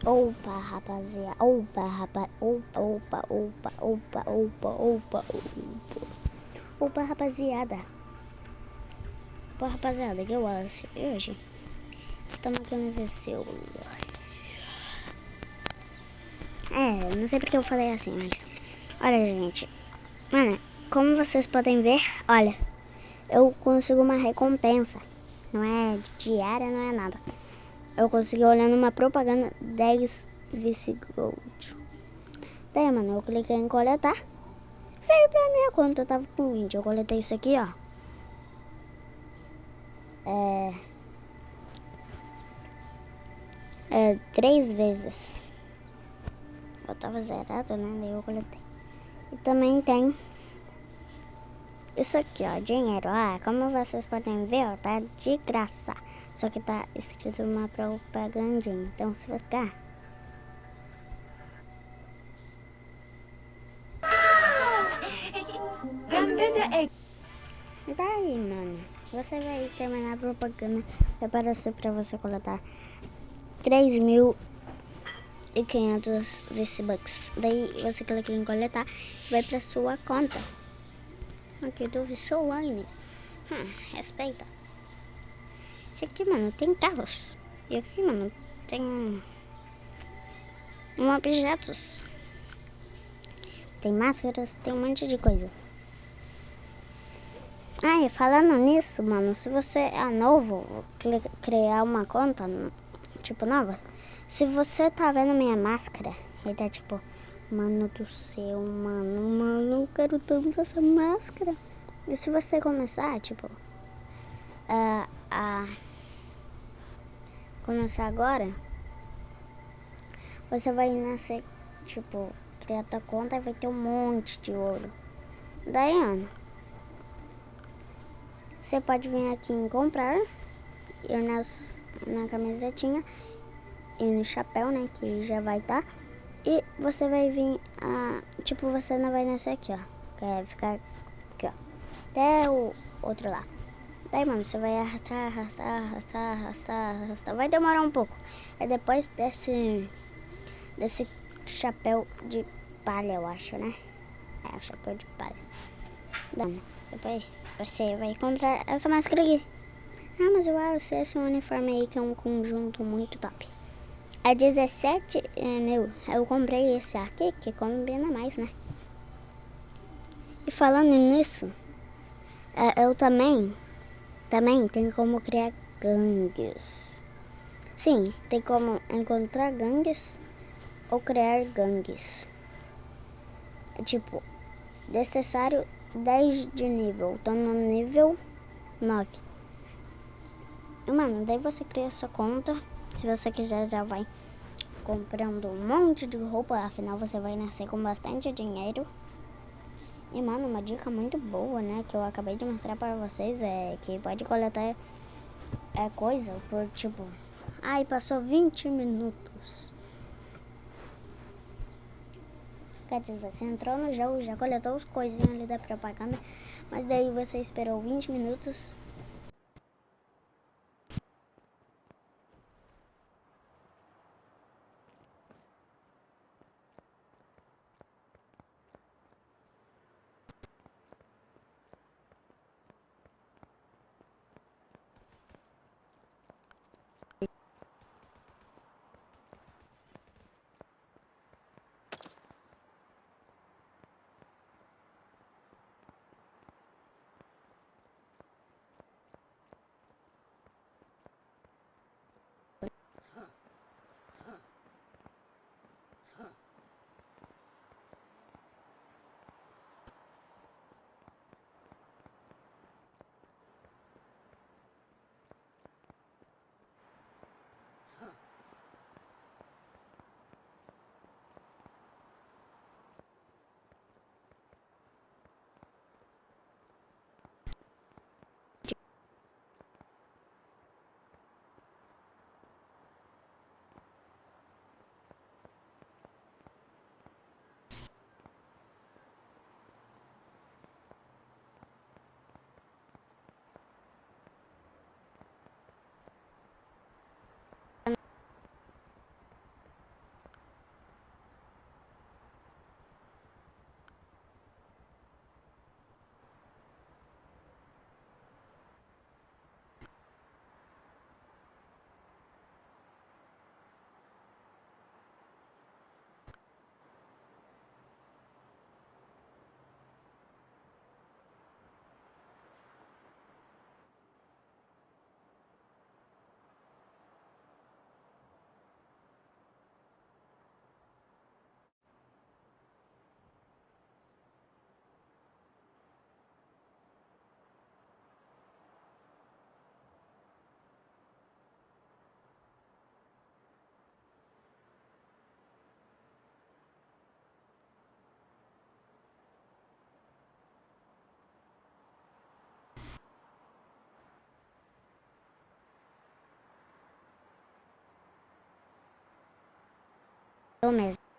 Opa, rapaziada. Opa, rapaz. Opa, opa, opa, opa, opa, opa, opa. Opa, rapaziada. Opa, rapaziada, que eu acho. E hoje? Estamos aqui no VC. Não sei porque eu falei assim, mas... Olha, gente. Mano, como vocês podem ver, olha. Eu consigo uma recompensa. Não é diária, não é nada. Eu consegui olhando uma propaganda 10 VC Gold. Daí, mano, eu cliquei em coletar. Veio pra minha conta, eu tava com 20. Eu coletei isso aqui, ó. É 3 vezes. Eu tava zerado, né? Daí eu coletei. E também tem isso aqui, ó. Dinheiro. Como vocês podem ver, ó, tá de graça. Só que tá escrito uma propagandinha. Então, se você quer... Daí, mano, você vai terminar a propaganda. Vai aparecer pra você coletar 3.500 VC-Bucks. Daí você clica em coletar e vai pra sua conta. Aqui do VC Online. Respeita. Isso aqui, mano, tem carros. E aqui, mano, tem objetos. Tem máscaras, tem um monte de coisa. E falando nisso, mano, se você é novo, criar uma conta, tipo, nova. Se você tá vendo minha máscara, aí tá tipo, mano do céu, mano, eu quero tanto essa máscara. E se você começar, tipo, a começar agora, você vai nascer, tipo, criar tua conta e vai ter um monte de ouro. Daí, Ana, você pode vir aqui em comprar, ir na camisetinha e no chapéu, né, que já vai estar. E você vai vir, tipo, você não vai nascer aqui, ó. Quer ficar aqui, ó. Até o outro lá. Daí, mano, você vai arrastar, arrastar, arrastar, arrastar, arrastar. Vai demorar um pouco. É depois desse chapéu de palha, eu acho, né? É, o chapéu de palha. Depois você vai comprar essa máscara aqui. Mas eu acho esse uniforme aí que é um conjunto muito top. A 17 mil, eu comprei esse aqui que combina mais, né? E falando nisso, eu também tem como criar gangues. Sim, tem como encontrar gangues ou criar gangues. Tipo, necessário 10 de nível, tô no nível 9. E, mano, daí você cria sua conta. Se você quiser, já vai comprando um monte de roupa. Afinal, você vai nascer com bastante dinheiro. E, mano, uma dica muito boa, né? Que eu acabei de mostrar pra vocês é que pode coletar coisa por, tipo... passou 20 minutos. Quer dizer, você entrou no jogo, já coletou os coisinhos ali da propaganda. Mas daí você esperou 20 minutos. Eu mesmo.